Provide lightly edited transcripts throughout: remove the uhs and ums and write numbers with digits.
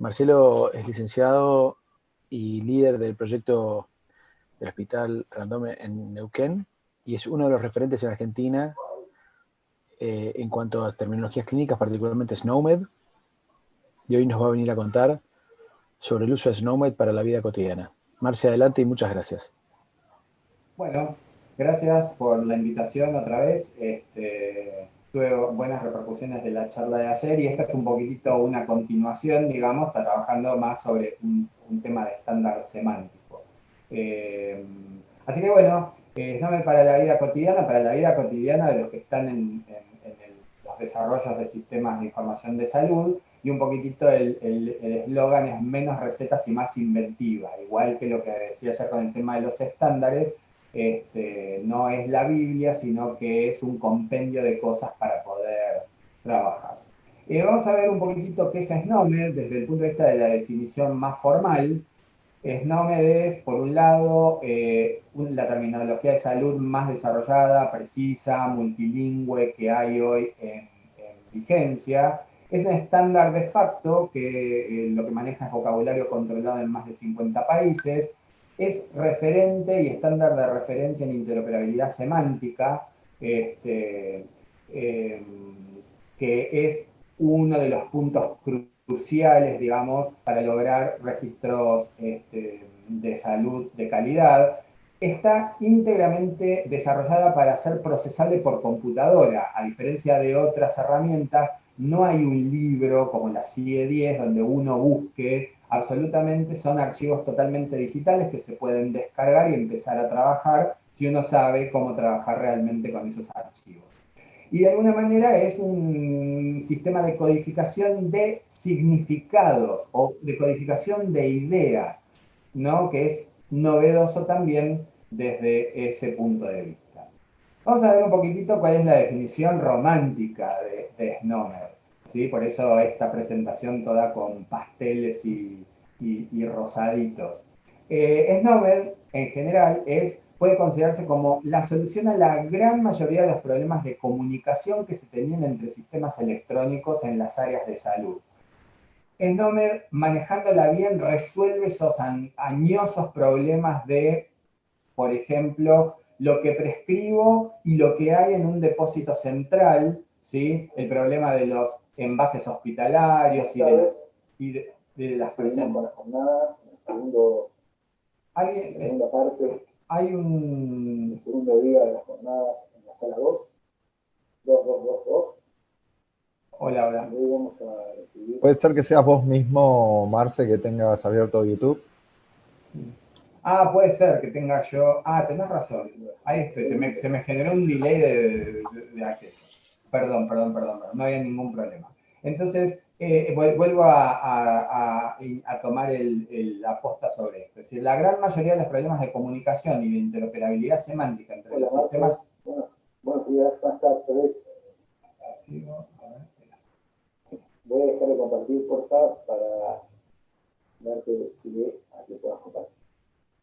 Marcelo es licenciado y líder del proyecto del Hospital Random en Neuquén y es uno de los referentes en Argentina en cuanto a terminologías clínicas, particularmente SNOMED, y hoy nos va a venir a contar sobre el uso de SNOMED para la vida cotidiana. Marce, adelante y muchas gracias. Bueno, gracias por la invitación otra vez. Tuve buenas repercusiones de la charla de ayer y esta es un poquitito una continuación, digamos, está trabajando más sobre un tema de estándar semántico. Eh, Así que bueno, SNOMED para la vida cotidiana de los que están los desarrollos de sistemas de información de salud, y un poquitito el eslogan es menos recetas y más inventiva, igual que lo que decía ya con el tema de los estándares. No es la Biblia, sino que es un compendio de cosas para poder trabajar. Vamos a ver un poquitito qué es SNOMED desde el punto de vista de la definición más formal. SNOMED es, por un lado, la terminología de salud más desarrollada, precisa, multilingüe que hay hoy en vigencia. Es un estándar de facto que lo que maneja es vocabulario controlado en más de 50 países. Es referente y estándar de referencia en interoperabilidad semántica, este, eh, que es uno de los puntos cruciales, digamos, para lograr registros de salud de calidad. Está íntegramente desarrollada para ser procesable por computadora, a diferencia de otras herramientas. No hay un libro como la CIE 10 donde uno busque, absolutamente son archivos totalmente digitales que se pueden descargar y empezar a trabajar si uno sabe cómo trabajar realmente con esos archivos. Y de alguna manera es un sistema de codificación de significados o de codificación de ideas, ¿no? Que es novedoso también desde ese punto de vista. Vamos a ver un poquitito cuál es la definición romántica de SNOMED, ¿sí? Por eso esta presentación toda con pasteles y rosaditos. SNOMED en general puede considerarse como la solución a la gran mayoría de los problemas de comunicación que se tenían entre sistemas electrónicos en las áreas de salud. SNOMED, manejándola bien, resuelve esos añosos problemas de, por ejemplo, lo que prescribo y lo que hay en un depósito central, ¿sí? El problema de los envases hospitalarios y de las presentaciones. Hay, segunda parte, hay un... El segundo día de las jornadas en la sala 2, 2222. Hola, hola. Luego vamos a recibir... Puede ser que seas vos mismo, Marce, que tengas abierto YouTube. Sí. Ah, puede ser que tenga yo... Ah, tenés razón. Ahí estoy. Se me generó un delay de aquello. Perdón. No había ningún problema. Entonces, vuelvo a tomar la posta sobre esto. Es decir, la gran mayoría de los problemas de comunicación y de interoperabilidad semántica entre los sistemas... Buenos días, más tarde. Voy a dejar de compartir, por favor, para darte pie a que puedas compartir.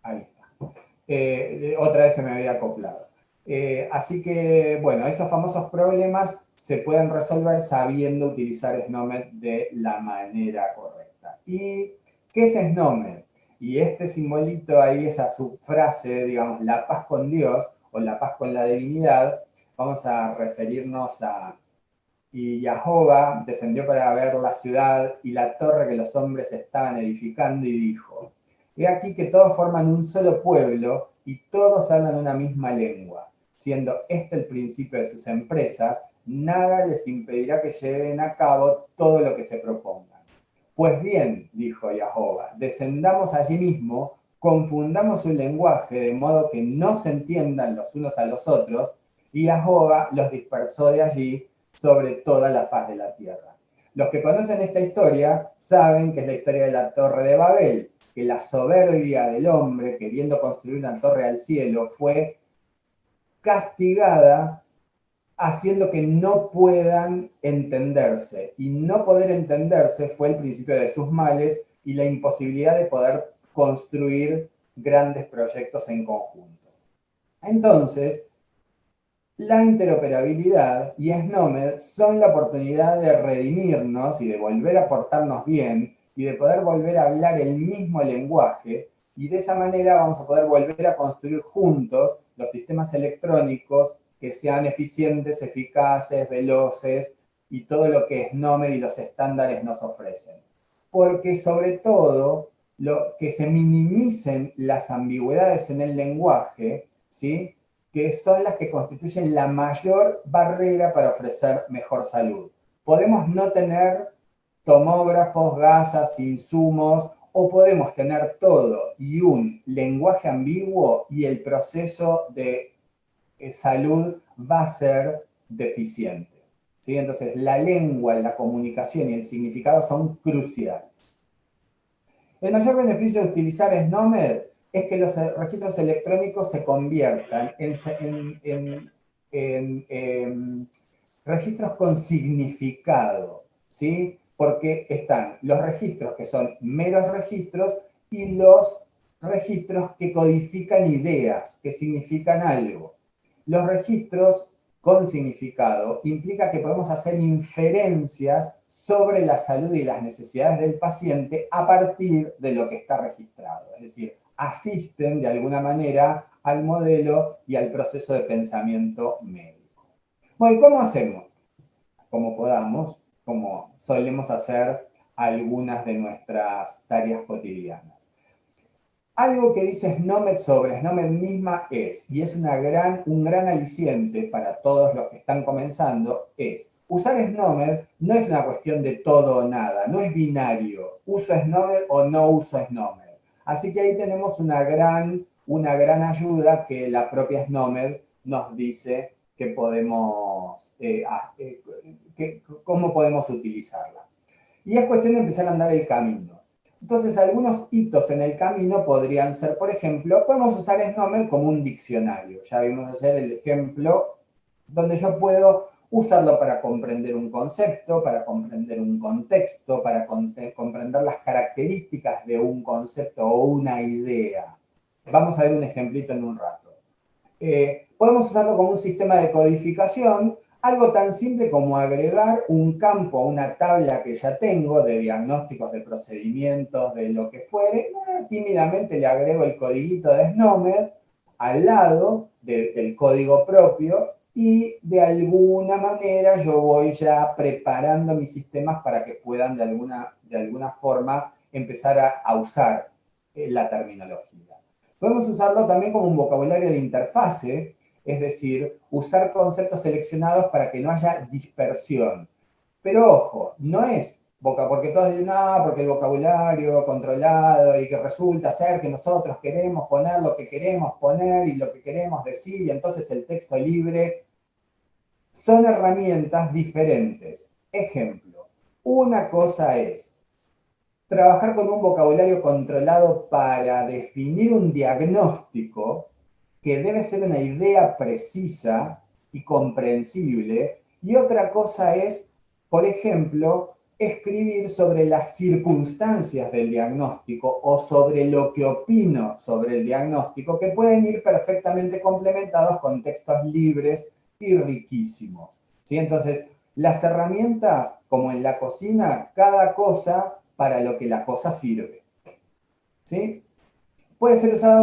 Ahí está. Otra vez se me había acoplado. Así que, bueno, esos famosos problemas se pueden resolver sabiendo utilizar SNOMED de la manera correcta. ¿Y qué es SNOMED? Y este simbolito ahí, esa subfrase, digamos, la paz con Dios o la paz con la divinidad, vamos a referirnos a... Y Jehová descendió para ver la ciudad y la torre que los hombres estaban edificando y dijo: he aquí que todos forman un solo pueblo y todos hablan una misma lengua. Siendo este el principio de sus empresas, nada les impedirá que lleven a cabo todo lo que se propongan. Pues bien, dijo Jehová, descendamos allí mismo, confundamos su lenguaje de modo que no se entiendan los unos a los otros, y Jehová los dispersó de allí sobre toda la faz de la tierra. Los que conocen esta historia saben que es la historia de la Torre de Babel, que la soberbia del hombre, queriendo construir una torre al cielo, fue castigada haciendo que no puedan entenderse. Y no poder entenderse fue el principio de sus males y la imposibilidad de poder construir grandes proyectos en conjunto. Entonces, la interoperabilidad y SNOMED son la oportunidad de redimirnos y de volver a portarnos bien y de poder volver a hablar el mismo lenguaje, y de esa manera vamos a poder volver a construir juntos los sistemas electrónicos que sean eficientes, eficaces, veloces, y todo lo que SNOMED y los estándares nos ofrecen. Porque sobre todo, que se minimicen las ambigüedades en el lenguaje, ¿sí?, que son las que constituyen la mayor barrera para ofrecer mejor salud. Podemos no tener tomógrafos, gasas, insumos, o podemos tener todo y un lenguaje ambiguo y el proceso de salud va a ser deficiente. ¿Sí? Entonces, la lengua, la comunicación y el significado son cruciales. El mayor beneficio de utilizar SNOMED es que los registros electrónicos se conviertan en registros con significado, ¿sí? Porque están los registros que son meros registros y los registros que codifican ideas, que significan algo. Los registros con significado implica que podemos hacer inferencias sobre la salud y las necesidades del paciente a partir de lo que está registrado. Es decir, asisten de alguna manera al modelo y al proceso de pensamiento médico. Bueno, ¿y cómo hacemos? Como podamos, como solemos hacer algunas de nuestras tareas cotidianas. Algo que dice SNOMED sobre SNOMED misma es, y es un gran aliciente para todos los que están comenzando, es usar SNOMED no es una cuestión de todo o nada, no es binario, uso SNOMED o no uso SNOMED. Así que ahí tenemos una gran ayuda que la propia SNOMED nos dice que podemos, cómo podemos utilizarla. Y es cuestión de empezar a andar el camino. Entonces, algunos hitos en el camino podrían ser, por ejemplo, podemos usar SNOMED como un diccionario. Ya vimos ayer el ejemplo donde yo puedo usarlo para comprender un concepto, para comprender un contexto, para comprender las características de un concepto o una idea. Vamos a ver un ejemplito en un rato. Podemos usarlo como un sistema de codificación, algo tan simple como agregar un campo a una tabla que ya tengo de diagnósticos, de procedimientos, de lo que fuere. Tímidamente le agrego el codiguito de SNOMED al lado del código propio y de alguna manera yo voy ya preparando mis sistemas para que puedan de alguna forma empezar a usar la terminología. Podemos usarlo también como un vocabulario de interfase, es decir, usar conceptos seleccionados para que no haya dispersión. Pero ojo, no es porque todos dicen, porque el vocabulario controlado y que resulta ser que nosotros queremos poner lo que queremos poner y lo que queremos decir y entonces el texto libre. Son herramientas diferentes. Ejemplo, una cosa es trabajar con un vocabulario controlado para definir un diagnóstico que debe ser una idea precisa y comprensible, y otra cosa es, por ejemplo, escribir sobre las circunstancias del diagnóstico o sobre lo que opino sobre el diagnóstico, que pueden ir perfectamente complementados con textos libres y riquísimos. ¿Sí? Entonces, las herramientas, como en la cocina, cada cosa para lo que la cosa sirve. ¿Sí? Puede ser usada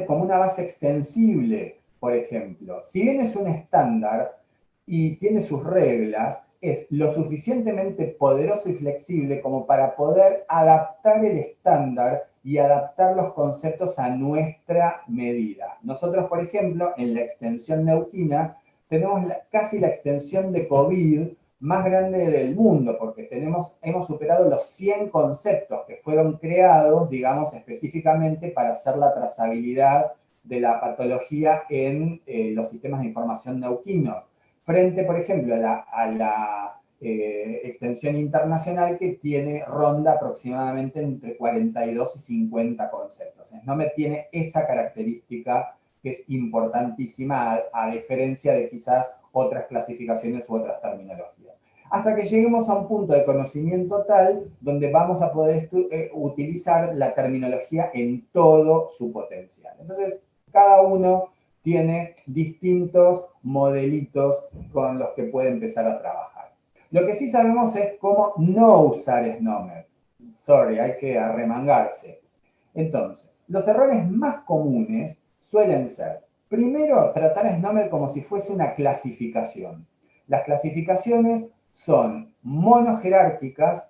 como una base extensible, por ejemplo. Si bien es un estándar y tiene sus reglas, es lo suficientemente poderoso y flexible como para poder adaptar el estándar y adaptar los conceptos a nuestra medida. Nosotros, por ejemplo, en la extensión neuquina, tenemos casi la extensión de COVID más grande del mundo, porque hemos superado los 100 conceptos que fueron creados, digamos, específicamente para hacer la trazabilidad de la patología en los sistemas de información neuquinos, frente, por ejemplo, a la extensión internacional que ronda aproximadamente entre 42 y 50 conceptos. SNOMED tiene esa característica que es importantísima a diferencia de quizás otras clasificaciones u otras terminologías. Hasta que lleguemos a un punto de conocimiento tal donde vamos a poder utilizar la terminología en todo su potencial. Entonces, cada uno tiene distintos modelitos con los que puede empezar a trabajar. Lo que sí sabemos es cómo no usar SNOMED. sorry, hay que arremangarse. Entonces, los errores más comunes suelen ser, primero, tratar a SNOMED como si fuese una clasificación. Las clasificaciones son monojerárquicas,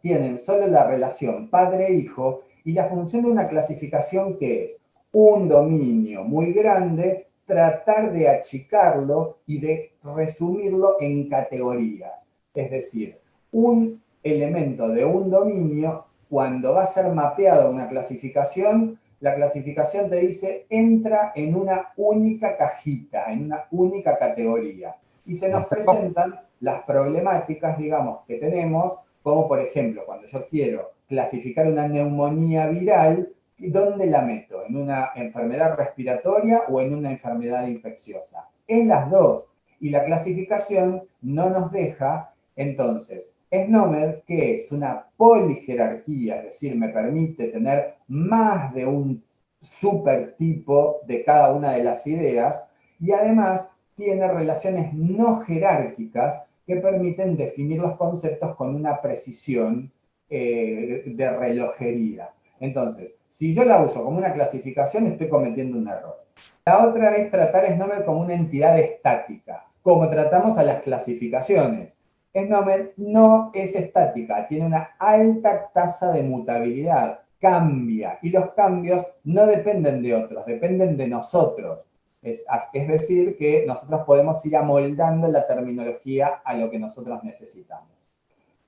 tienen solo la relación padre-hijo, y la función de una clasificación que es un dominio muy grande, tratar de achicarlo y de resumirlo en categorías. Es decir, un elemento de un dominio, cuando va a ser mapeado a una clasificación, la clasificación te dice entra en una única cajita, en una única categoría. Y se nos presentan las problemáticas, digamos, que tenemos, como por ejemplo, cuando yo quiero clasificar una neumonía viral, ¿dónde la meto? ¿En una enfermedad respiratoria o en una enfermedad infecciosa? En las dos. Y la clasificación no nos deja. Entonces, SNOMED, que es una polijerarquía, es decir, me permite tener más de un supertipo de cada una de las ideas, y además tiene relaciones no jerárquicas que permiten definir los conceptos con una precisión de relojería. Entonces, si yo la uso como una clasificación, estoy cometiendo un error. La otra es tratar SNOMED como una entidad estática, como tratamos a las clasificaciones. SNOMED no es estática, tiene una alta tasa de mutabilidad, cambia, y los cambios no dependen de otros, dependen de nosotros. Es decir, que nosotros podemos ir amoldando la terminología a lo que nosotros necesitamos.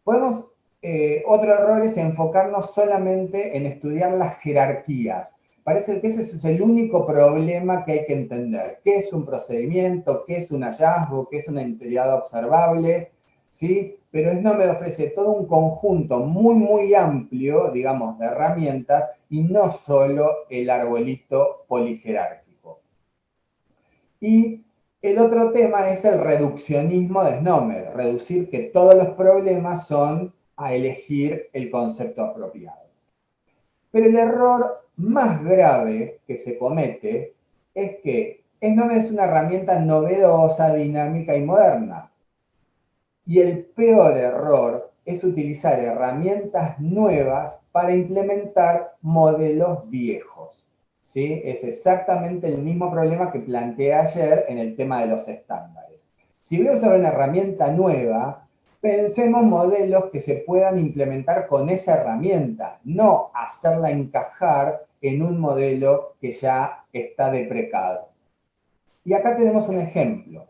Otro error es enfocarnos solamente en estudiar las jerarquías. Parece que ese es el único problema que hay que entender. ¿Qué es un procedimiento? ¿Qué es un hallazgo? ¿Qué es una entidad observable? ¿Sí? Pero SNOMED ofrece todo un conjunto muy, muy amplio, digamos, de herramientas y no solo el arbolito polijerárquico. Y el otro tema es el reduccionismo de SNOMED, reducir que todos los problemas son a elegir el concepto apropiado. Pero el error más grave que se comete es que SNOMED es una herramienta novedosa, dinámica y moderna. Y el peor error es utilizar herramientas nuevas para implementar modelos viejos. ¿Sí? Es exactamente el mismo problema que planteé ayer en el tema de los estándares. Si voy a usar una herramienta nueva, pensemos modelos que se puedan implementar con esa herramienta, no hacerla encajar en un modelo que ya está deprecado. Y acá tenemos un ejemplo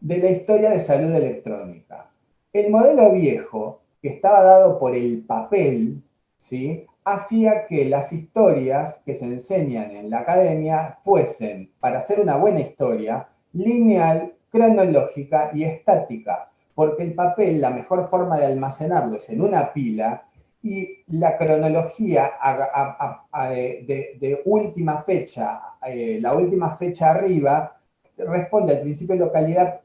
de la historia de salud electrónica. El modelo viejo, que estaba dado por el papel, ¿sí?, hacía que las historias que se enseñan en la academia fuesen, para hacer una buena historia, lineal, cronológica y estática, porque el papel, la mejor forma de almacenarlo es en una pila, y la cronología de última fecha, la última fecha arriba, responde al principio de localidad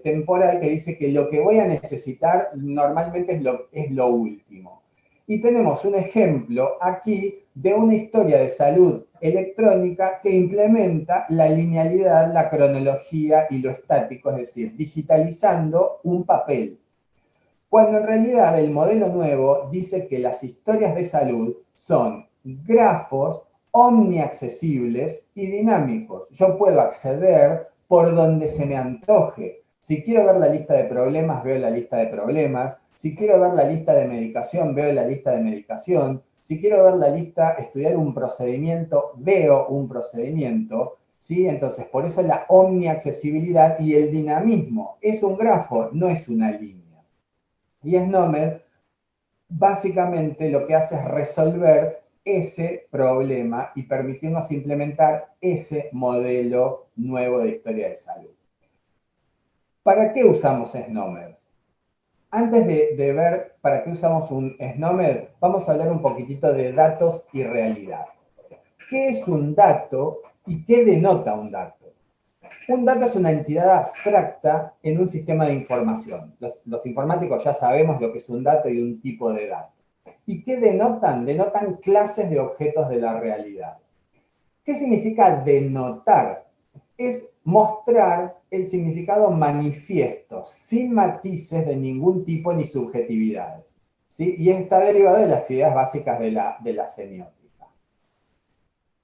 temporal que dice que lo que voy a necesitar normalmente es lo último. Y tenemos un ejemplo aquí de una historia de salud electrónica que implementa la linealidad, la cronología y lo estático, es decir, digitalizando un papel. Cuando en realidad el modelo nuevo dice que las historias de salud son grafos omniaccesibles y dinámicos. Yo puedo acceder por donde se me antoje. Si quiero ver la lista de problemas, veo la lista de problemas. Si quiero ver la lista de medicación, veo la lista de medicación. Si quiero ver la lista, estudiar un procedimiento, veo un procedimiento. ¿Sí? Entonces, por eso la omniaccesibilidad y el dinamismo. Es un grafo, no es una línea. Y SNOMED básicamente lo que hace es resolver ese problema y permitirnos implementar ese modelo nuevo de historia de salud. ¿Para qué usamos SNOMED? Antes de ver para qué usamos un SNOMED, vamos a hablar un poquitito de datos y realidad. ¿Qué es un dato y qué denota un dato? Un dato es una entidad abstracta en un sistema de información. Los informáticos ya sabemos lo que es un dato y un tipo de dato. ¿Y qué denotan? Denotan clases de objetos de la realidad. ¿Qué significa denotar? Es mostrar el significado manifiesto, sin matices de ningún tipo ni subjetividades. ¿sí? Y está derivado de las ideas básicas de la semiótica.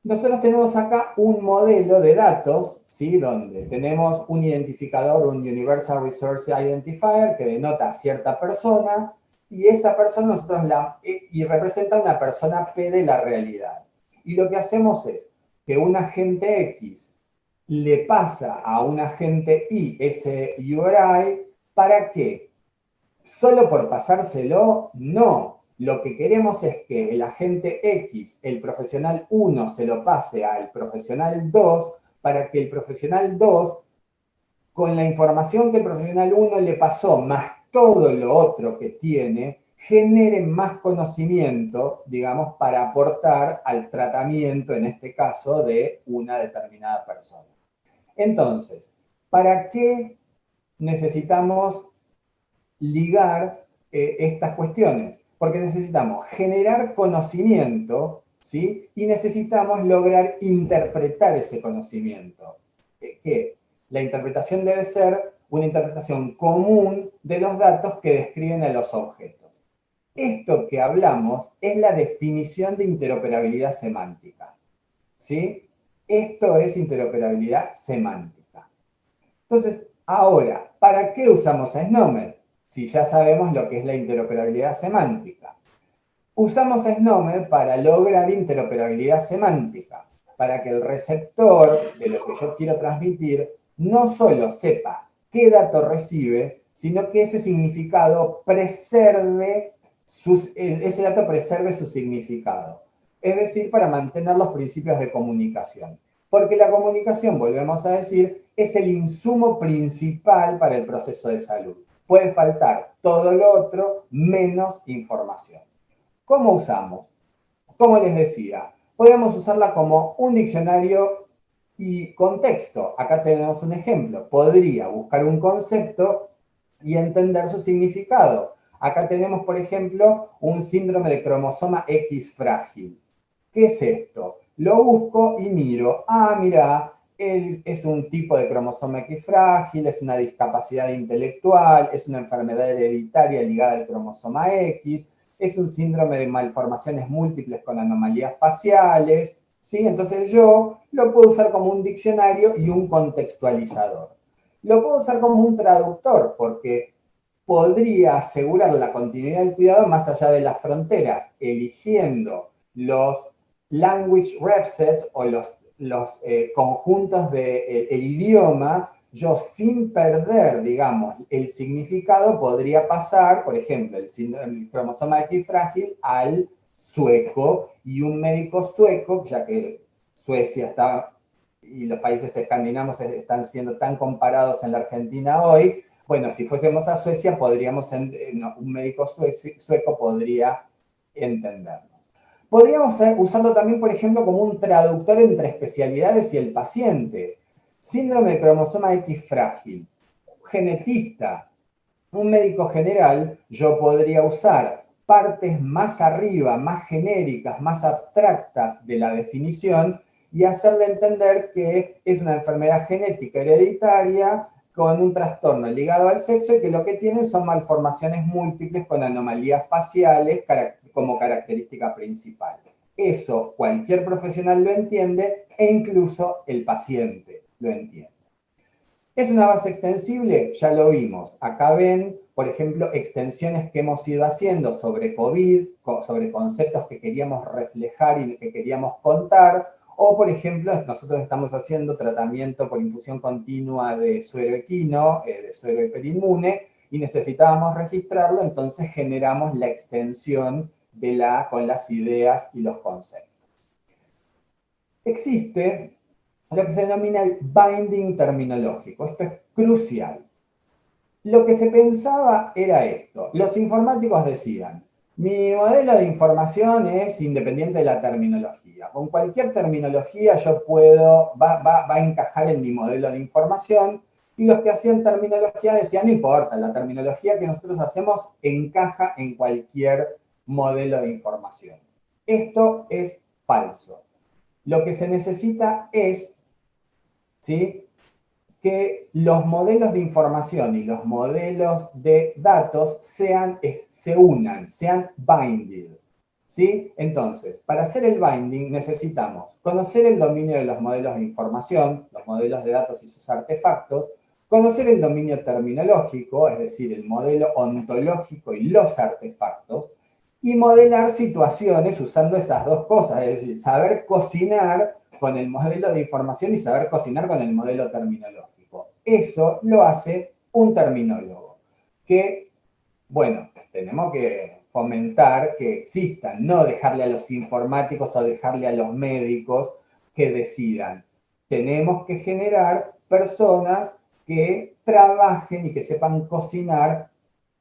Nosotros tenemos acá un modelo de datos, ¿sí? Donde tenemos un identificador, un Universal Resource Identifier, que denota a cierta persona, y esa persona nosotros y representa una persona P de la realidad. Y lo que hacemos es que un agente X le pasa a un agente Y ese URI, ¿para qué? Solo por pasárselo, no. Lo que queremos es que el agente X, el profesional 1, se lo pase al profesional 2 para que el profesional 2, con la información que el profesional 1 le pasó, más todo lo otro que tiene, genere más conocimiento, digamos, para aportar al tratamiento, en este caso, de una determinada persona. Entonces, ¿para qué necesitamos ligar estas cuestiones? Porque necesitamos generar conocimiento, ¿sí? Y necesitamos lograr interpretar ese conocimiento. Que la interpretación debe ser una interpretación común de los datos que describen a los objetos. Esto que hablamos es la definición de interoperabilidad semántica, ¿sí? Esto es interoperabilidad semántica. Entonces, ahora, ¿para qué usamos a SNOMED? Si ya sabemos lo que es la interoperabilidad semántica. Usamos a SNOMED para lograr interoperabilidad semántica, para que el receptor de lo que yo quiero transmitir no solo sepa qué dato recibe, sino que ese significado ese dato preserve su significado. Es decir, para mantener los principios de comunicación. Porque la comunicación, volvemos a decir, es el insumo principal para el proceso de salud. Puede faltar todo lo otro menos información. ¿Cómo usamos? Como les decía, podemos usarla como un diccionario y contexto. Acá tenemos un ejemplo. Podría buscar un concepto y entender su significado. Acá tenemos, por ejemplo, un síndrome de cromosoma X frágil. ¿Qué es esto? Lo busco y miro. Ah, mira, él es un tipo de cromosoma X frágil, es una discapacidad intelectual, es una enfermedad hereditaria ligada al cromosoma X, es un síndrome de malformaciones múltiples con anomalías faciales, ¿sí? Entonces yo lo puedo usar como un diccionario y un contextualizador. Lo puedo usar como un traductor porque podría asegurar la continuidad del cuidado más allá de las fronteras, eligiendo los language refsets o los conjuntos del idioma. Yo sin perder, digamos, el significado podría pasar, por ejemplo, el cromosoma X frágil al sueco, y un médico sueco, ya que Suecia está y los países escandinavos están siendo tan comparados en la Argentina hoy, bueno, si fuésemos a Suecia, un médico sueco podría entendernos. Podríamos usarlo también, por ejemplo, como un traductor entre especialidades y el paciente. Síndrome de cromosoma X frágil. Genetista. Un médico general, yo podría usar partes más arriba, más genéricas, más abstractas de la definición y hacerle entender que es una enfermedad genética hereditaria con un trastorno ligado al sexo y que lo que tienen son malformaciones múltiples con anomalías faciales como característica principal. Eso cualquier profesional lo entiende e incluso el paciente lo entiende. ¿Es una base extensible? Ya lo vimos. Acá ven, por ejemplo, extensiones que hemos ido haciendo sobre COVID, sobre conceptos que queríamos reflejar y que queríamos contar. O, por ejemplo, nosotros estamos haciendo tratamiento por infusión continua de suero equino, de suero hiperinmune, y necesitábamos registrarlo, entonces generamos la extensión con las ideas y los conceptos. Existe lo que se denomina el binding terminológico. Esto es crucial. Lo que se pensaba era esto. Los informáticos decían, mi modelo de información es independiente de la terminología. Con cualquier terminología va a encajar en mi modelo de información. Y los que hacían terminología decían, no importa, la terminología que nosotros hacemos encaja en cualquier modelo de información. Esto es falso. Lo que se necesita es, ¿sí?, que los modelos de información y los modelos de datos se unan, sean binded, ¿sí? Entonces, para hacer el binding necesitamos conocer el dominio de los modelos de información, los modelos de datos y sus artefactos, conocer el dominio terminológico, es decir, el modelo ontológico y los artefactos, y modelar situaciones usando esas dos cosas, es decir, saber cocinar con el modelo de información y saber cocinar con el modelo terminológico. Eso lo hace un terminólogo, que, bueno, tenemos que fomentar que existan, no dejarle a los informáticos o dejarle a los médicos que decidan. Tenemos que generar personas que trabajen y que sepan cocinar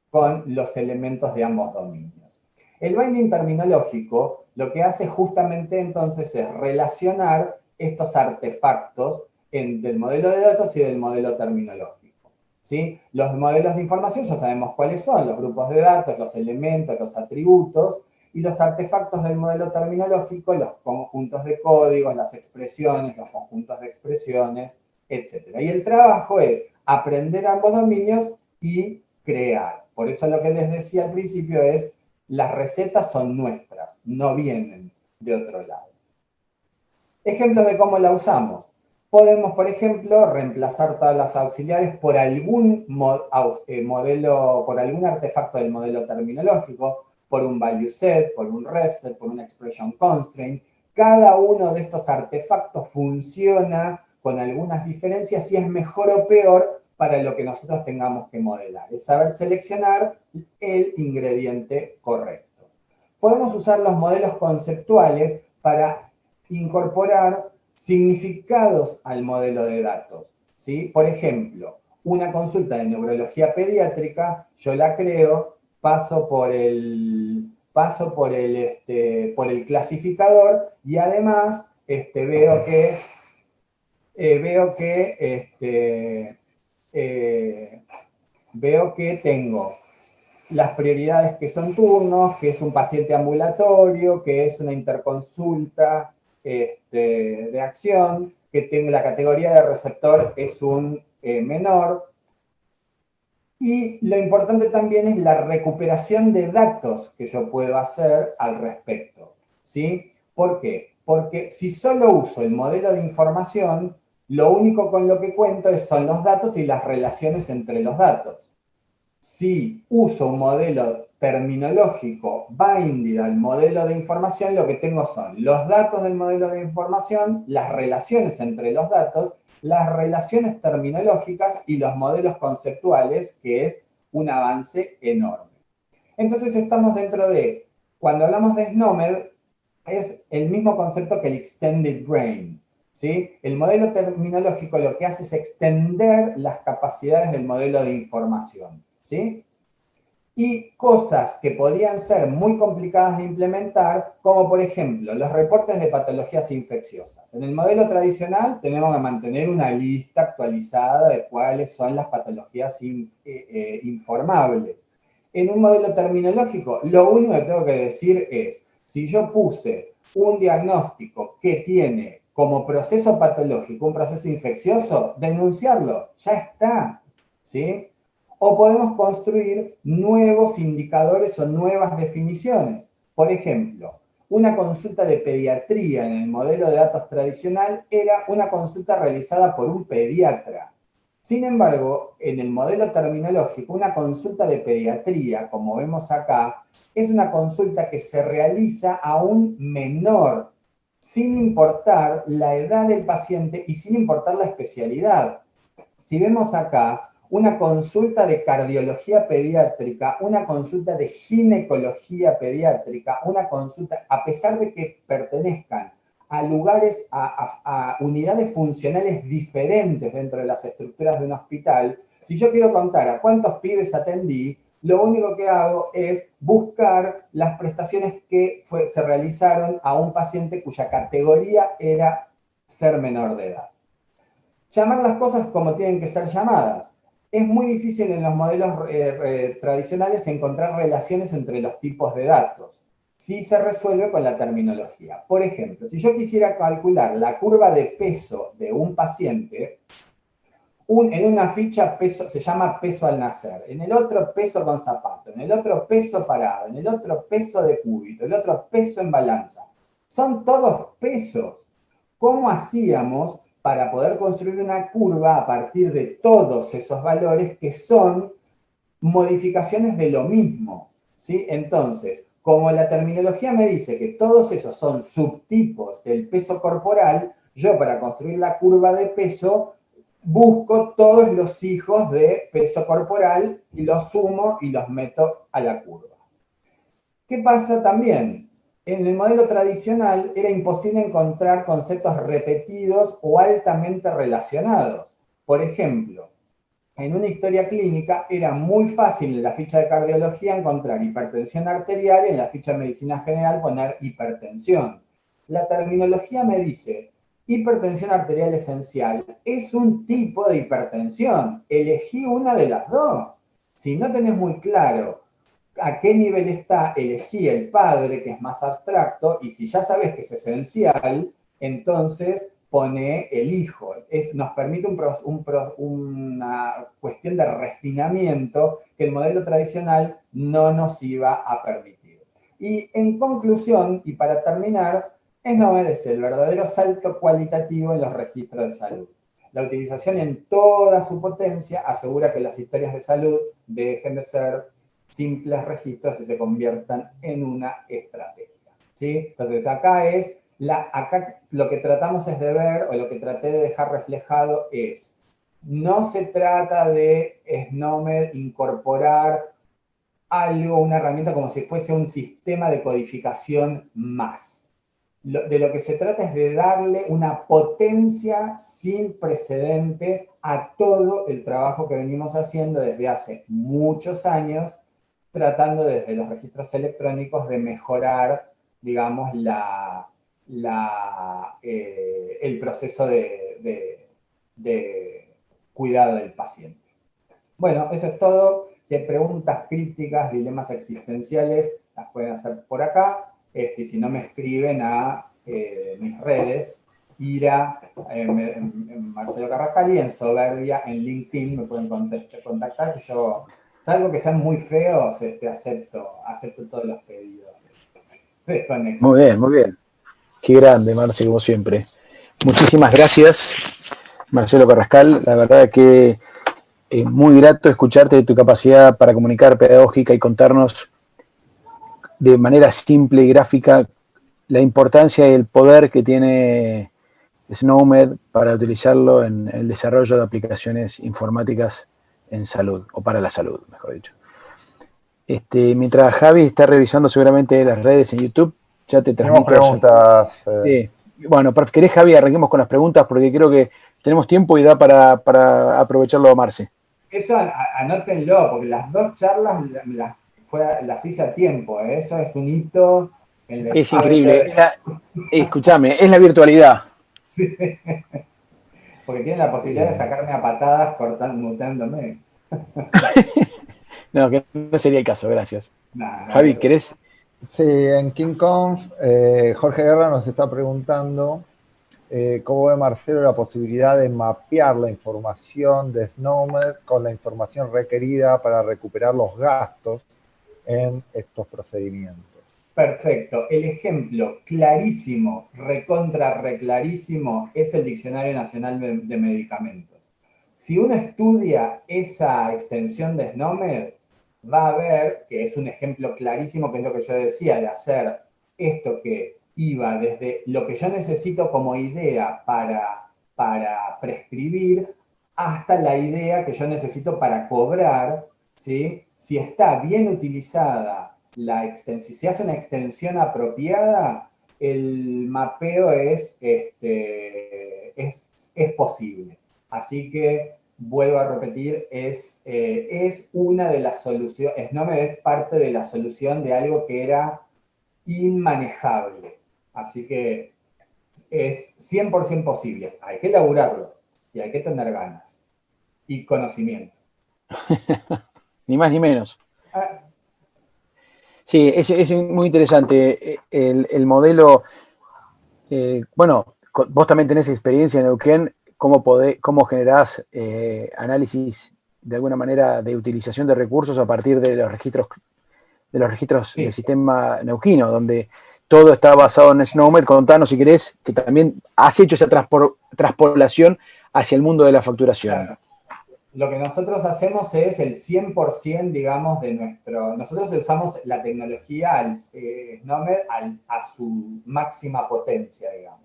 con los elementos de ambos dominios. El binding terminológico lo que hace justamente entonces es relacionar estos artefactos del modelo de datos y del modelo terminológico, ¿sí? Los modelos de información ya sabemos cuáles son, los grupos de datos, los elementos, los atributos, y los artefactos del modelo terminológico, los conjuntos de códigos, las expresiones, los conjuntos de expresiones, etc. Y el trabajo es aprender ambos dominios y crear. Por eso lo que les decía al principio es, las recetas son nuestras, no vienen de otro lado. Ejemplos de cómo la usamos. Podemos, por ejemplo, reemplazar tablas auxiliares por algún modelo, por algún artefacto del modelo terminológico, por un value set, por un ref set, por una expression constraint. Cada uno de estos artefactos funciona con algunas diferencias y es mejor o peor para lo que nosotros tengamos que modelar. Es saber seleccionar el ingrediente correcto. Podemos usar los modelos conceptuales para incorporar significados al modelo de datos, ¿sí? Por ejemplo, una consulta de neurología pediátrica, yo la creo, paso por el clasificador y además veo que tengo las prioridades que son turnos, que es un paciente ambulatorio, que es una interconsulta de acción, que tiene la categoría de receptor es un menor. Y lo importante también es la recuperación de datos que yo puedo hacer al respecto, ¿sí? ¿Por qué? Porque si solo uso el modelo de información, lo único con lo que cuento son los datos y las relaciones entre los datos. Si uso un modelo terminológico binding al modelo de información, lo que tengo son los datos del modelo de información, las relaciones entre los datos, las relaciones terminológicas y los modelos conceptuales, que es un avance enorme. Entonces estamos dentro de, cuando hablamos de SNOMED, es el mismo concepto que el Extended Brain, ¿sí? El modelo terminológico lo que hace es extender las capacidades del modelo de información, ¿sí? Y cosas que podrían ser muy complicadas de implementar, como por ejemplo los reportes de patologías infecciosas. En el modelo tradicional tenemos que mantener una lista actualizada de cuáles son las patologías informables. En un modelo terminológico, lo único que tengo que decir es, si yo puse un diagnóstico que tiene como proceso patológico un proceso infeccioso, denunciarlo, ya está, ¿sí? O podemos construir nuevos indicadores o nuevas definiciones. Por ejemplo, una consulta de pediatría en el modelo de datos tradicional era una consulta realizada por un pediatra. Sin embargo, en el modelo terminológico, una consulta de pediatría, como vemos acá, es una consulta que se realiza a un menor, sin importar la edad del paciente y sin importar la especialidad. Si vemos acá, una consulta de cardiología pediátrica, una consulta de ginecología pediátrica, una consulta, a pesar de que pertenezcan a lugares, a unidades funcionales diferentes dentro de las estructuras de un hospital, si yo quiero contar a cuántos pibes atendí, lo único que hago es buscar las prestaciones que se realizaron a un paciente cuya categoría era ser menor de edad. Llamar las cosas como tienen que ser llamadas. Es muy difícil en los modelos tradicionales encontrar relaciones entre los tipos de datos. Sí se resuelve con la terminología. Por ejemplo, si yo quisiera calcular la curva de peso de un paciente, en una ficha peso, se llama peso al nacer, en el otro peso con zapato, en el otro peso parado, en el otro peso de cúbito, el otro peso en balanza. Son todos pesos. ¿Cómo hacíamos para poder construir una curva a partir de todos esos valores que son modificaciones de lo mismo? ¿Sí? Entonces, como la terminología me dice que todos esos son subtipos del peso corporal, yo para construir la curva de peso busco todos los hijos de peso corporal y los sumo y los meto a la curva. ¿Qué pasa también? En el modelo tradicional era imposible encontrar conceptos repetidos o altamente relacionados. Por ejemplo, en una historia clínica era muy fácil en la ficha de cardiología encontrar hipertensión arterial y en la ficha de medicina general poner hipertensión. La terminología me dice, hipertensión arterial esencial es un tipo de hipertensión. Elegí una de las dos. Si no tenés muy claro a qué nivel está, elegí el padre, que es más abstracto, y si ya sabes que es esencial, entonces pone el hijo. Nos permite una cuestión de refinamiento que el modelo tradicional no nos iba a permitir. Y en conclusión, y para terminar, SNOMED es el verdadero salto cualitativo en los registros de salud. La utilización en toda su potencia asegura que las historias de salud dejen de ser simples registros y se conviertan en una estrategia. ¿Sí? Entonces acá lo que tratamos es de ver, o lo que traté de dejar reflejado es, no se trata de SNOMED incorporar algo, una herramienta como si fuese un sistema de codificación más. De lo que se trata es de darle una potencia sin precedente a todo el trabajo que venimos haciendo desde hace muchos años, tratando desde los registros electrónicos de mejorar, digamos, el proceso de cuidado del paciente. Bueno, eso es todo. Si hay preguntas, críticas, dilemas existenciales, las pueden hacer por acá. Y si no, me escriben a mis redes, Ira, Marcelo Carrascal, y en Soberbia, en LinkedIn, me pueden contactar, que yo, salvo que sean muy feos, acepto todos los pedidos de conexión. Muy bien, muy bien. Qué grande, Marce, como siempre. Muchísimas gracias, Marcelo Carrascal. La verdad que es muy grato escucharte de tu capacidad para comunicar pedagógica y contarnos de manera simple y gráfica la importancia y el poder que tiene SNOMED para utilizarlo en el desarrollo de aplicaciones informáticas en salud, o para la salud, mejor dicho. Mientras Javi está revisando seguramente las redes en YouTube, ya te transmito. Preguntas. Sí. Bueno, ¿querés, Javi, arranquemos con las preguntas? Porque creo que tenemos tiempo y da para aprovecharlo a Marce. Eso anótenlo, porque las dos charlas las hice a tiempo. Eso es un hito. Es increíble. Escúchame, es la virtualidad. Porque tienen la posibilidad de sacarme a patadas muteándome. No, que no sería el caso, gracias. Nah, Javi, ¿querés? Sí, en KingConf, Jorge Guerra nos está preguntando cómo ve Marcelo la posibilidad de mapear la información de SNOMED con la información requerida para recuperar los gastos en estos procedimientos. Perfecto. El ejemplo clarísimo, reclarísimo, es el Diccionario Nacional de Medicamentos. Si uno estudia esa extensión de SNOMED, va a ver que es un ejemplo clarísimo, que es lo que yo decía, de hacer esto que iba desde lo que yo necesito como idea para prescribir hasta la idea que yo necesito para cobrar, ¿sí? Si está bien utilizada si se hace una extensión apropiada, el mapeo es posible. Así que, vuelvo a repetir, es una de las soluciones, SNOMED es parte de la solución de algo que era inmanejable. Así que es 100% posible. Hay que elaborarlo y hay que tener ganas y conocimiento. Ni más ni menos. Sí, es muy interesante. El modelo, bueno, vos también tenés experiencia en Neuquén cómo generás análisis de alguna manera de utilización de recursos a partir de los registros Sí. del sistema neuquino, donde todo está basado en SNOMED. Contanos, si querés, que también has hecho esa traspolación hacia el mundo de la facturación. Claro. Lo que nosotros hacemos es el 100%, digamos, de nuestro... Nosotros usamos la tecnología SNOMED a su máxima potencia, digamos.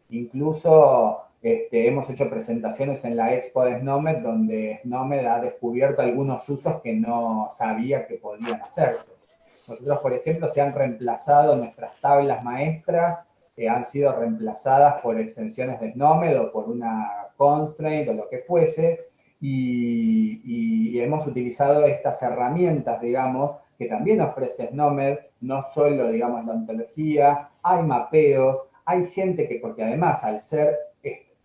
Incluso hemos hecho presentaciones en la Expo de SNOMED, donde SNOMED ha descubierto algunos usos que no sabía que podían hacerse. Nosotros, por ejemplo, se han reemplazado nuestras tablas maestras, han sido reemplazadas por extensiones de SNOMED o por una constraint o lo que fuese, y hemos utilizado estas herramientas, digamos, que también ofrece SNOMED, no solo, digamos, la ontología, hay mapeos, hay gente que, porque además al ser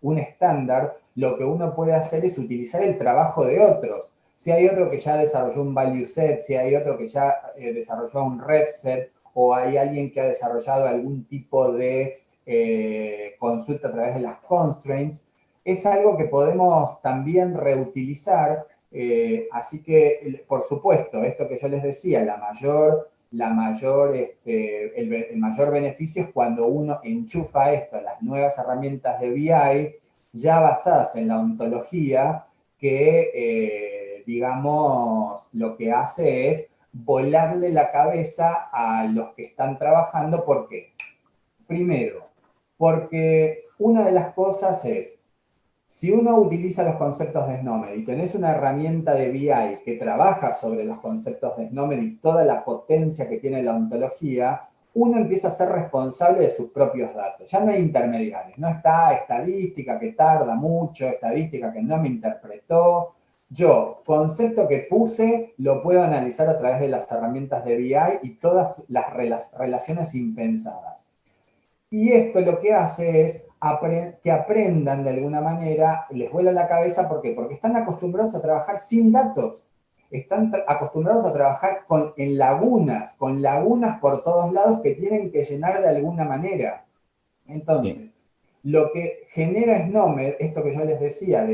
un estándar, lo que uno puede hacer es utilizar el trabajo de otros. Si hay otro que ya desarrolló un value set, si hay otro que ya desarrolló un ref set, o hay alguien que ha desarrollado algún tipo de consulta a través de las constraints, es algo que podemos también reutilizar, así que, por supuesto, esto que yo les decía, el mayor beneficio es cuando uno enchufa esto a las nuevas herramientas de BI, ya basadas en la ontología, que, digamos, lo que hace es volarle la cabeza a los que están trabajando. ¿Por qué? Primero, porque una de las cosas es, si uno utiliza los conceptos de SNOMED y tenés una herramienta de BI que trabaja sobre los conceptos de SNOMED y toda la potencia que tiene la ontología, uno empieza a ser responsable de sus propios datos. Ya no hay intermediarios, no está estadística que tarda mucho, estadística que no me interpretó. Yo, concepto que puse, lo puedo analizar a través de las herramientas de BI y todas las relaciones impensadas. Y esto lo que hace es que aprendan de alguna manera, les vuela la cabeza. ¿Por qué? Porque están acostumbrados a trabajar sin datos. Están acostumbrados a trabajar con lagunas por todos lados que tienen que llenar de alguna manera. Entonces, sí, lo que genera SNOMED, esto que yo les decía,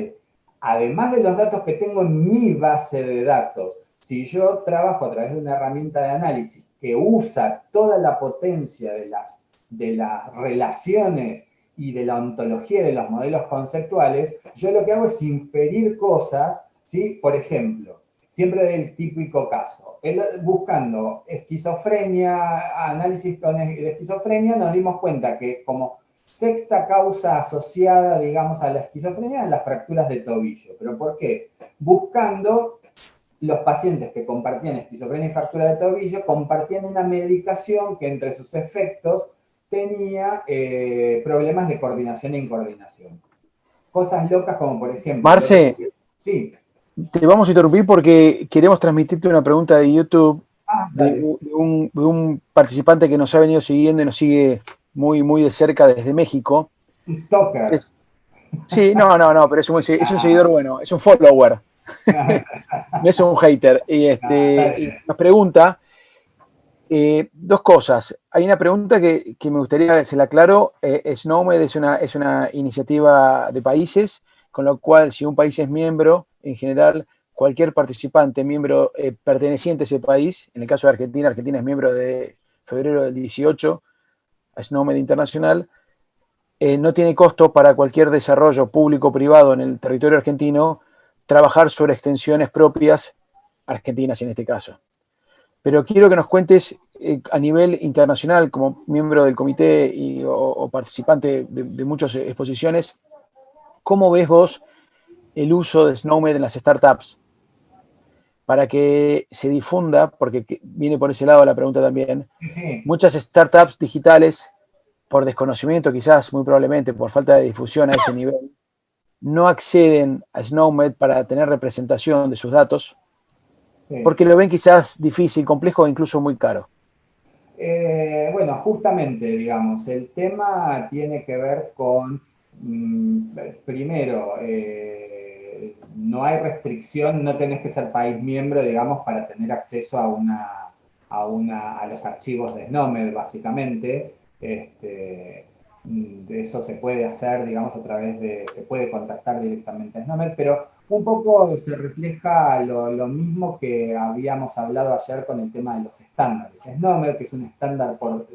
además de los datos que tengo en mi base de datos, si yo trabajo a través de una herramienta de análisis que usa toda la potencia de las relaciones y de la ontología de los modelos conceptuales, yo lo que hago es inferir cosas, ¿sí? Por ejemplo, siempre el típico caso, buscando esquizofrenia, análisis de esquizofrenia, nos dimos cuenta que como sexta causa asociada, digamos, a la esquizofrenia en las fracturas de tobillo. ¿Pero por qué? Buscando los pacientes que compartían esquizofrenia y fractura de tobillo, compartían una medicación que entre sus efectos tenía problemas de coordinación e incoordinación. Cosas locas como, por ejemplo... Marce, sí. Te vamos a interrumpir porque queremos transmitirte una pregunta de YouTube de un participante que nos ha venido siguiendo y nos sigue muy, muy de cerca desde México. Un stalker. Sí, no, pero es un seguidor bueno, es un follower. No es un hater. Y nos pregunta dos cosas. Hay una pregunta que me gustaría que se la aclaro. SNOMED es una iniciativa de países, con lo cual si un país es miembro, en general, cualquier participante, miembro perteneciente a ese país, en el caso de Argentina, Argentina es miembro de febrero del 18 a SNOMED Internacional, no tiene costo para cualquier desarrollo público o privado en el territorio argentino trabajar sobre extensiones propias argentinas en este caso. Pero quiero que nos cuentes a nivel internacional, como miembro del comité o participante de muchas exposiciones, ¿cómo ves vos el uso de SNOMED en las startups? Para que se difunda, porque viene por ese lado la pregunta también, sí. Muchas startups digitales, por desconocimiento quizás, muy probablemente, por falta de difusión a ese nivel, no acceden a SNOMED para tener representación de sus datos, sí, porque lo ven quizás difícil, complejo e incluso muy caro. Bueno, justamente, digamos, el tema tiene que ver con, primero, no hay restricción, no tenés que ser país miembro, digamos, para tener acceso a los archivos de SNOMED, básicamente. eso se puede hacer, digamos, a través de, se puede contactar directamente a SNOMED, pero un poco se refleja lo mismo que habíamos hablado ayer con el tema de los estándares. SNOMED, que es un estándar por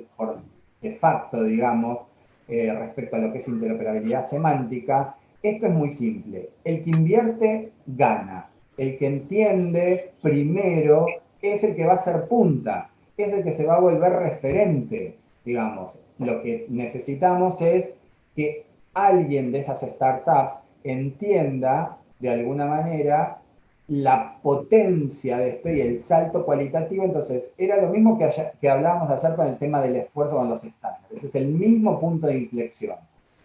de facto, digamos, respecto a lo que es interoperabilidad semántica, esto es muy simple. El que invierte gana. El que entiende primero es el que va a ser punta, es el que se va a volver referente, digamos. Lo que necesitamos es que alguien de esas startups entienda de alguna manera la potencia de esto y el salto cualitativo. Entonces, era lo mismo que hablábamos ayer con el tema del esfuerzo con los estándares. Es el mismo punto de inflexión.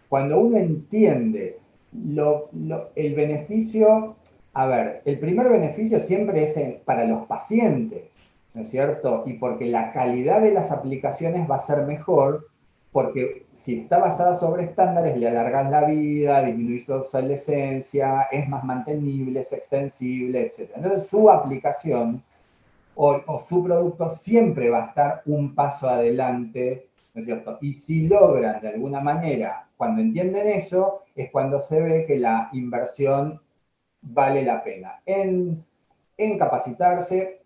Cuando uno entiende el beneficio, a ver, el primer beneficio siempre es para los pacientes, ¿no es cierto? Y porque la calidad de las aplicaciones va a ser mejor, porque si está basada sobre estándares, le alargas la vida, disminuís su obsolescencia, es más mantenible, es extensible, etc. Entonces su aplicación o su producto siempre va a estar un paso adelante, ¿no es cierto? Y si logran de alguna manera, cuando entienden eso, es cuando se ve que la inversión vale la pena en capacitarse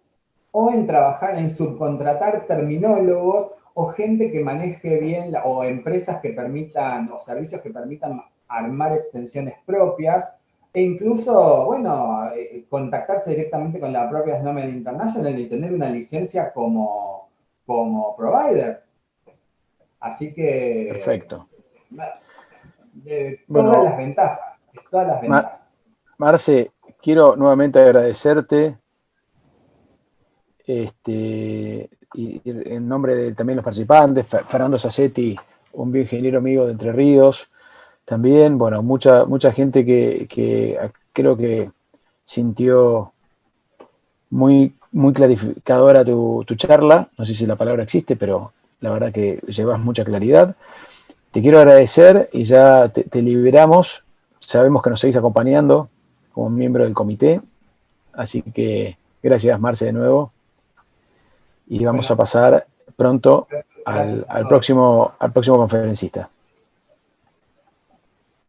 o en trabajar, en subcontratar terminólogos o gente que maneje bien, o empresas que permitan, o servicios que permitan armar extensiones propias, e incluso, bueno, contactarse directamente con la propia Snowman International y tener una licencia como provider. Así que, Perfecto. todas Bueno, las ventajas, todas las ventajas. Marce, quiero nuevamente agradecerte y en nombre de también los participantes, Fernando Sassetti, un bioingeniero amigo de Entre Ríos, también, bueno, mucha gente que creo que sintió muy clarificadora tu charla, no sé si la palabra existe, pero la verdad que llevas mucha claridad. Te quiero agradecer y ya te liberamos. Sabemos que nos seguís acompañando como miembro del comité, así que gracias, Marce, de nuevo. Y vamos a pasar pronto Gracias a al todos. próximo conferencista.